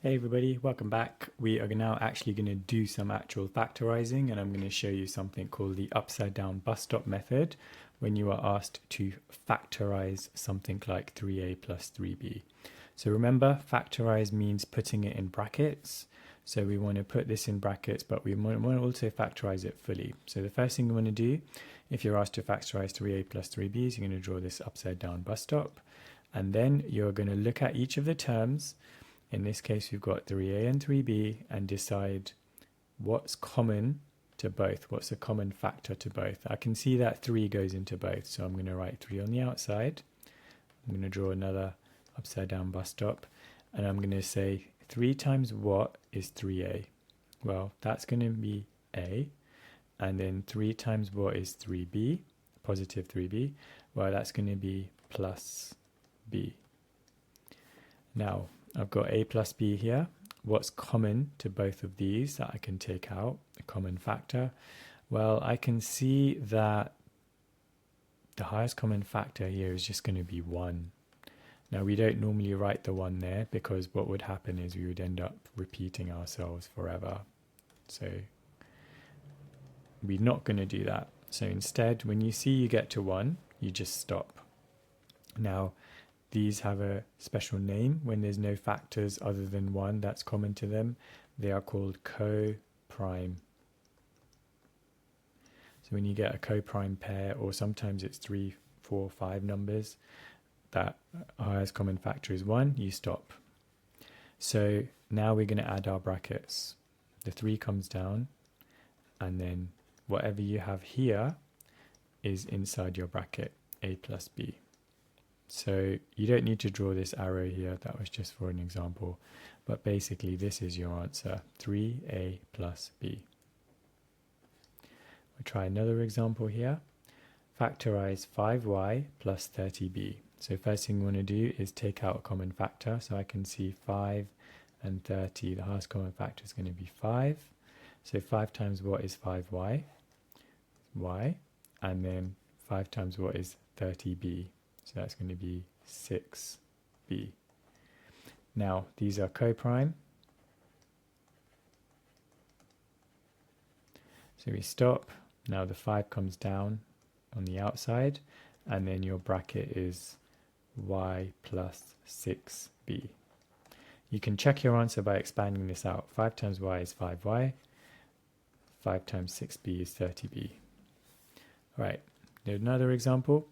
Hey everybody, welcome back. We are now actually going to do some actual factorizing, and I'm going to show you something called the upside down bus stop method when you are asked to factorize something like 3a plus 3b. So remember, factorize means putting it in brackets. So we want to put this in brackets, but we want to also factorize it fully. So the first thing you want to do, if you're asked to factorize 3a plus 3b, is you're going to draw this upside down bus stop. And then you're going to look at each of the terms. In this case, we've got 3a and 3b, and decide what's common to both. What's a common factor to both? I can see that 3 goes into both, so I'm going to write 3 on the outside. I'm going to draw another upside down bus stop, and I'm going to say 3 times what is 3a? Well, that's going to be a, and then 3 times what is 3b, positive 3b? Well, that's going to be plus b. Now, I've got a plus b here. What's common to both of these that I can take out, a common factor? Well, I can see that the highest common factor here is just going to be 1. Now, we don't normally write the 1 there because what would happen is we would end up repeating ourselves forever. So we're not going to do that. So instead, when you see you get to 1, you just stop. Now, these have a special name when there's no factors other than 1 that's common to them. They are called co-prime. So when you get a co-prime pair, or sometimes it's 3, 4, 5 numbers, that highest common factor is 1, you stop. So now we're going to add our brackets. The 3 comes down, and then whatever you have here is inside your bracket, a plus b. So you don't need to draw this arrow here, that was just for an example, but basically this is your answer, 3a plus b. We'll try another example here. Factorize 5y plus 30b. So first thing we want to do is take out a common factor, so I can see 5 and 30, the highest common factor is going to be 5. So 5 times what is 5y? Y. And then 5 times what is 30b? So that's going to be 6b. Now, these are co-prime. So we stop. Now the 5 comes down on the outside, and then your bracket is y plus 6b. You can check your answer by expanding this out. 5 times y is 5y. 5 times 6b is 30b. All right, another example.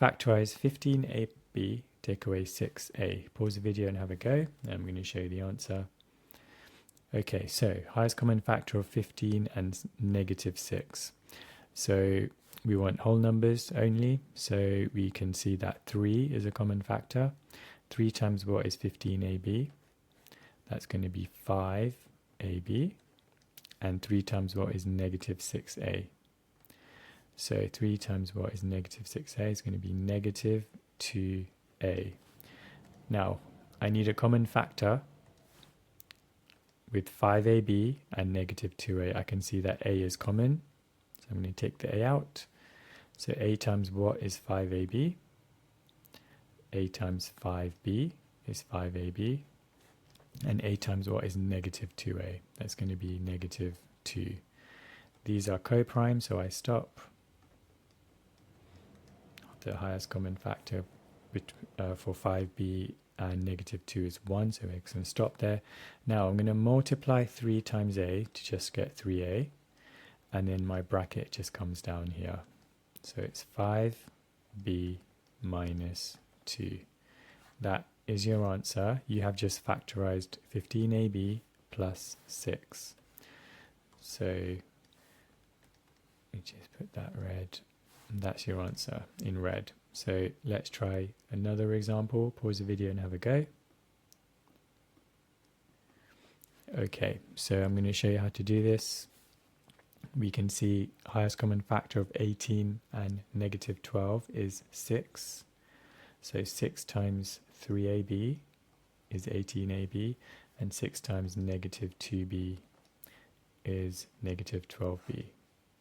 Factorize 15ab, take away 6a. Pause the video and have a go. And I'm going to show you the answer. Okay, so highest common factor of 15 and negative 6. So we want whole numbers only. So we can see that 3 is a common factor. 3 times what is 15ab? That's going to be 5ab. And 3 times what is negative 6a? So 3 times what is negative 6a is going to be negative 2a. Now, I need a common factor with 5ab and negative 2a. I can see that a is common, so I'm going to take the a out. So a times what is 5ab? A times 5b is 5ab. And a times what is negative 2a? That's going to be negative 2. These are co-prime, so I stop. The highest common factor for 5b and negative 2 is 1, so we're going to stop there. Now I'm going to multiply 3 times a to just get 3a, and then my bracket just comes down here. So it's 5b minus 2. That is your answer. You have just factorized 15ab plus 6. So we just put that red. And that's your answer in red. So let's try another example. Pause the video and have a go. Okay, so I'm going to show you how to do this. We can see highest common factor of 18 and negative 12 is 6. So 6 times 3ab is 18ab, and 6 times negative 2b is negative 12b.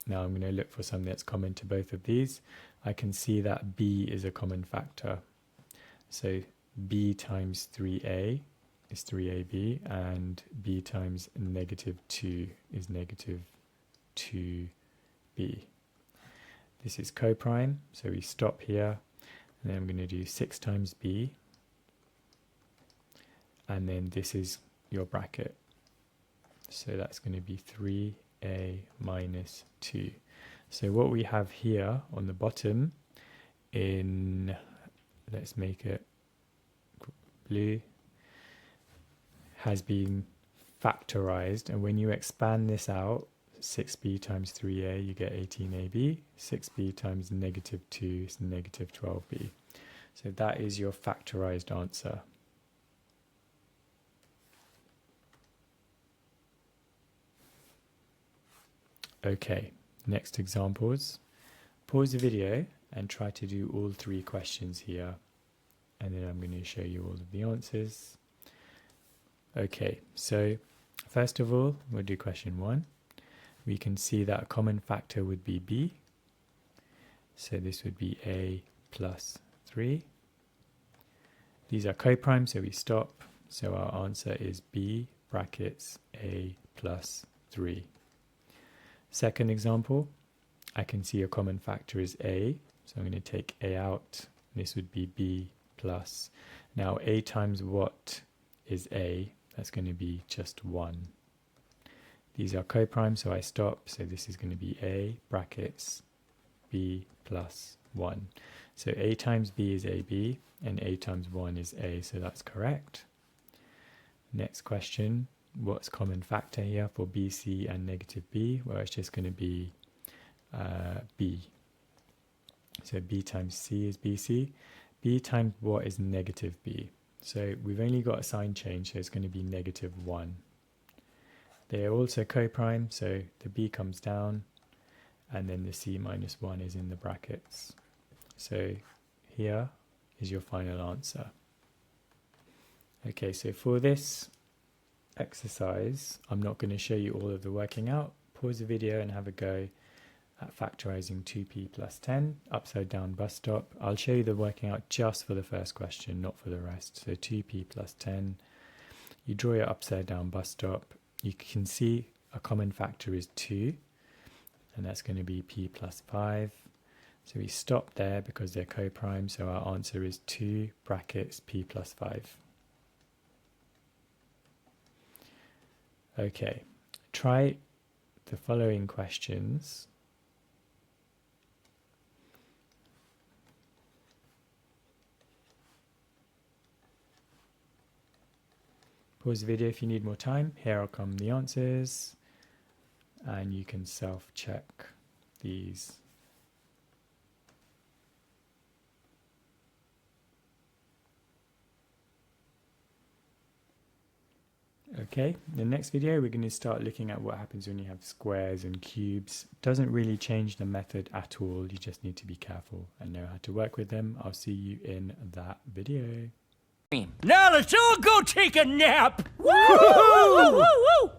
Now I'm going to look for something that's common to both of these. I can see that b is a common factor. So b times 3a is 3ab, and b times negative 2 is negative 2b. This is coprime, so we stop here, and then I'm going to do 6 times b, and then this is your bracket. So that's going to be 3a minus 2. So what we have here on the bottom in, let's make it blue, has been factorized, and when you expand this out, 6b times 3a, you get 18ab. 6b times negative 2 is negative 12b. So that is your factorized answer. Okay, next examples. Pause the video and try to do all 3 questions here, and then I'm going to show you all of the answers. Okay, so first of all, we'll do question 1. We can see that a common factor would be b. So this would be a plus 3. These are coprime, so we stop. So our answer is b brackets a plus 3. Second example, I can see a common factor is a. So I'm going to take a out. This would be b plus. Now a times what is a? That's going to be just 1. These are coprime, so I stop. So this is going to be a brackets b plus 1. So a times b is ab, and a times 1 is a, so that's correct. Next question, what's common factor here for bc and negative b? Well, it's just going to be b. So b times c is bc. B times what is negative b? So we've only got a sign change, so it's going to be negative 1. They are also coprime, so the b comes down, and then the c minus 1 is in the brackets. So here is your final answer. Okay, so for this exercise, I'm not going to show you all of the working out. Pause the video and have a go at factorizing 2p plus 10, upside down bus stop. I'll show you the working out just for the first question, not for the rest. So 2p plus 10, you draw your upside down bus stop. You can see a common factor is 2, and that's going to be p plus 5. So we stop there because they're coprime, so our answer is 2 brackets p plus 5. Okay, try the following questions. Pause the video if you need more time. Here will come the answers, and you can self-check these. Okay, in the next video we're going to start looking at what happens when you have squares and cubes. Doesn't really change the method at all, you just need to be careful and know how to work with them. I'll see you in that video. Now let's all go take a nap! Woo! Woo! Woo! Woo!